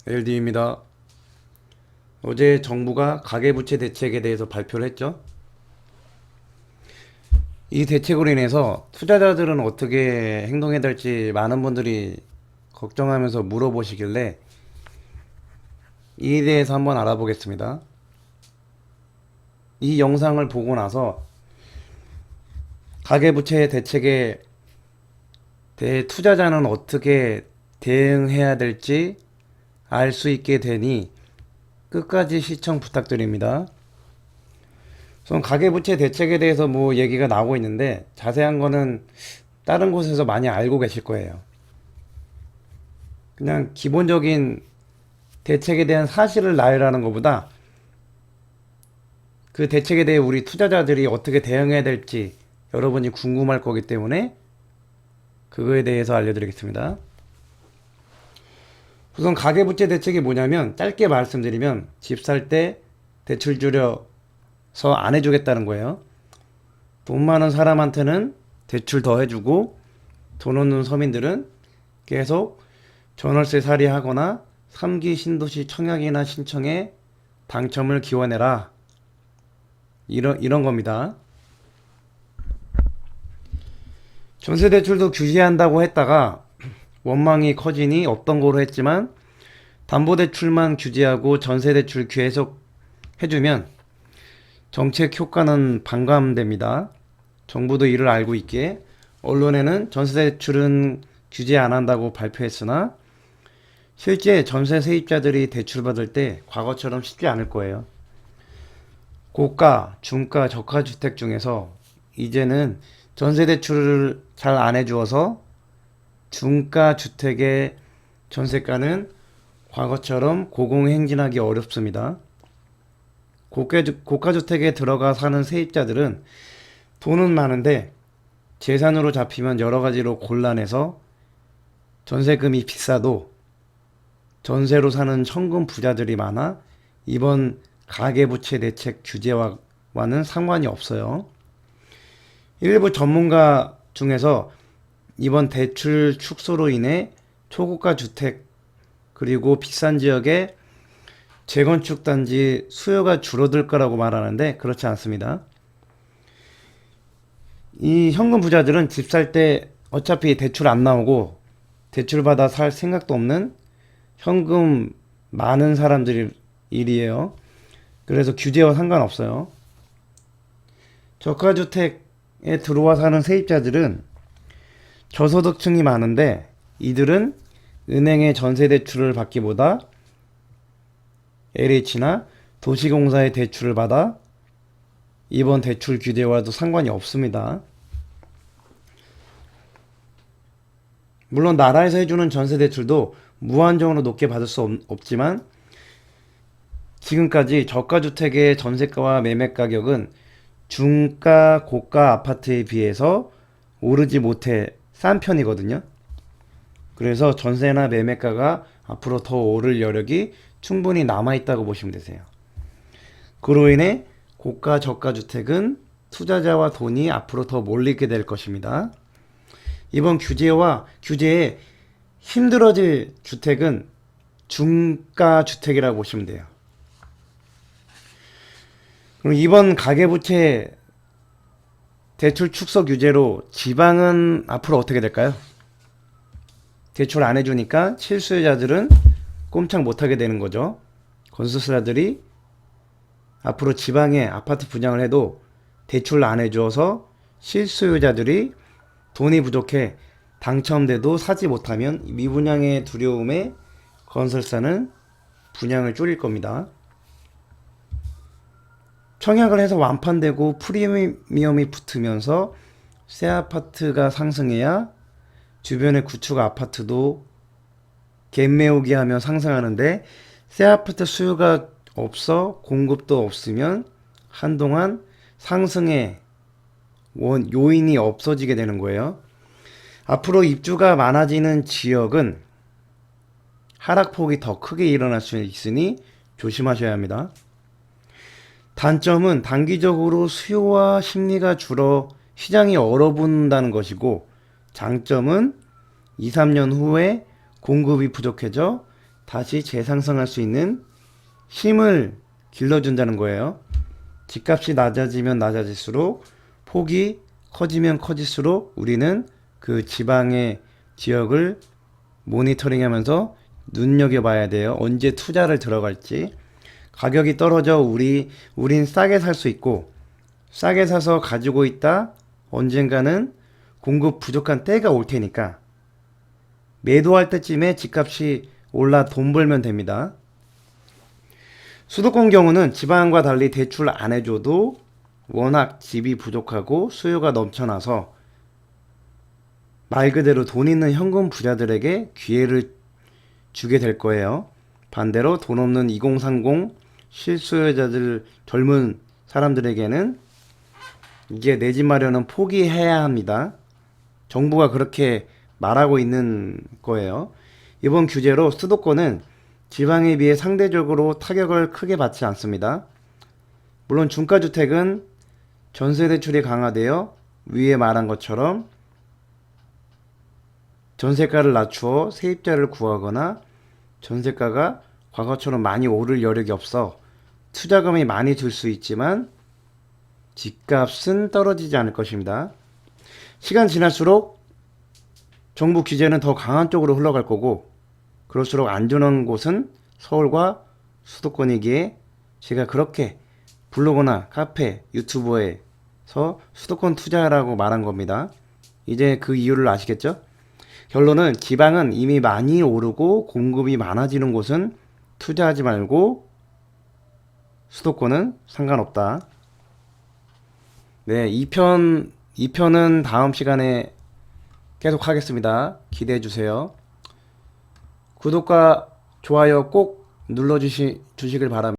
LD입니다. 어제 정부가 가계부채 대책에 대해서 발표를 했죠. 이 대책으로 인해서 투자자들은 어떻게 행동해야 될지 많은 분들이 걱정하면서 물어보시길래 이에 대해서 한번 알아보겠습니다. 이 영상을 보고 나서 가계부채 대책에 대해 투자자는 어떻게 대응해야 될지 알 수 있게 되니 끝까지 시청 부탁드립니다. 우선 가계부채 대책에 대해서 뭐 얘기가 나오고 있는데 자세한 거는 다른 곳에서 많이 알고 계실 거예요. 그냥 기본적인 대책에 대한 사실을 나열하는 것보다 그 대책에 대해 우리 투자자들이 어떻게 대응해야 될지 여러분이 궁금할 거기 때문에 그거에 대해서 알려드리겠습니다. 우선 가계부채 대책이 뭐냐면 짧게 말씀드리면 집 살 때 대출 줄여서 안 해주겠다는 거예요. 돈 많은 사람한테는 대출 더 해주고 돈 없는 서민들은 계속 전월세 살이 하거나 3기 신도시 청약이나 신청에 당첨을 기원해라. 이런 겁니다. 전세대출도 규제한다고 했다가 원망이 커지니 없던 거로 했지만 담보대출만 규제하고 전세대출 계속 해주면 정책 효과는 반감됩니다. 정부도 이를 알고 있기에 언론에는 전세대출은 규제 안 한다고 발표했으나 실제 전세 세입자들이 대출받을 때 과거처럼 쉽지 않을 거예요. 고가, 중가, 저가 주택 중에서 이제는 전세 대출을 잘 안 해주어서 중가 주택의 전세가는 과거처럼 고공행진하기 어렵습니다. 고가 주택에 들어가 사는 세입자들은 돈은 많은데 재산으로 잡히면 여러 가지로 곤란해서 전세금이 비싸도 전세로 사는 현금 부자들이 많아 이번 가계부채 대책 규제와는 상관이 없어요. 일부 전문가 중에서 이번 대출 축소로 인해 초고가 주택 그리고 비싼 지역의 재건축 단지 수요가 줄어들 거라고 말하는데 그렇지 않습니다. 이 현금 부자들은 집 살 때 어차피 대출 안 나오고 대출 받아 살 생각도 없는 현금 많은 사람들이 일이에요. 그래서 규제와 상관없어요. 저가주택에 들어와 사는 세입자들은 저소득층이 많은데 이들은 은행의 전세대출을 받기보다 LH나 도시공사의 대출을 받아 이번 대출 규제와도 상관이 없습니다. 물론 나라에서 해주는 전세대출도 무한정으로 높게 받을 수 없지만 지금까지 저가주택의 전세가와 매매가격은 중가, 고가 아파트에 비해서 오르지 못해 싼 편이거든요. 그래서 전세나 매매가가 앞으로 더 오를 여력이 충분히 남아있다고 보시면 되세요. 그로 인해 고가, 저가 주택은 투자자와 돈이 앞으로 더 몰리게 될 것입니다. 이번 규제에 힘들어질 주택은 중가 주택이라고 보시면 돼요. 그럼 이번 가계부채 대출 축소 규제로 지방은 앞으로 어떻게 될까요? 대출 안 해주니까 실수요자들은 꼼짝 못하게 되는 거죠. 건설사들이 앞으로 지방에 아파트 분양을 해도 대출 안 해줘서 실수요자들이 돈이 부족해 당첨돼도 사지 못하면 미분양의 두려움에 건설사는 분양을 줄일 겁니다. 청약을 해서 완판되고 프리미엄이 붙으면서 새 아파트가 상승해야 주변의 구축 아파트도 갭 메우기 하며 상승하는데 새 아파트 수요가 없어 공급도 없으면 한동안 상승의 요인이 없어지게 되는 거예요. 앞으로 입주가 많아지는 지역은 하락폭이 더 크게 일어날 수 있으니 조심하셔야 합니다. 단점은 단기적으로 수요와 심리가 줄어 시장이 얼어붙는다는 것이고 장점은 2, 3년 후에 공급이 부족해져 다시 재상승할 수 있는 힘을 길러준다는 거예요. 집값이 낮아지면 낮아질수록 폭이 커지면 커질수록 우리는 그 지방의 지역을 모니터링 하면서 눈여겨봐야 돼요. 언제 투자를 들어갈지. 가격이 떨어져 우린 싸게 살 수 있고, 싸게 사서 가지고 있다 언젠가는 공급 부족한 때가 올 테니까 매도할 때쯤에 집값이 올라 돈 벌면 됩니다. 수도권 경우는 지방과 달리 대출 안 해줘도 워낙 집이 부족하고 수요가 넘쳐나서 말 그대로 돈 있는 현금 부자들에게 기회를 주게 될 거예요. 반대로 돈 없는 2030 실수요자들, 젊은 사람들에게는 이제 내 집 마련은 포기해야 합니다. 정부가 그렇게 말하고 있는 거예요. 이번 규제로 수도권은 지방에 비해 상대적으로 타격을 크게 받지 않습니다. 물론 중가주택은 전세 대출이 강화되어 위에 말한 것처럼 전세가를 낮추어 세입자를 구하거나 전세가가 과거처럼 많이 오를 여력이 없어 투자금이 많이 들 수 있지만 집값은 떨어지지 않을 것입니다. 시간 지날수록 정부 규제는 더 강한 쪽으로 흘러갈 거고, 그럴수록 안전한 곳은 서울과 수도권이기에 제가 그렇게 블로그나 카페, 유튜브에서 수도권 투자라고 말한 겁니다. 이제 그 이유를 아시겠죠? 결론은 지방은 이미 많이 오르고 공급이 많아지는 곳은 투자하지 말고 수도권은 상관없다. 네, 2편은 다음 시간에 계속 하겠습니다. 기대해 주세요. 구독과 좋아요 꼭 눌러주시길 바랍니다.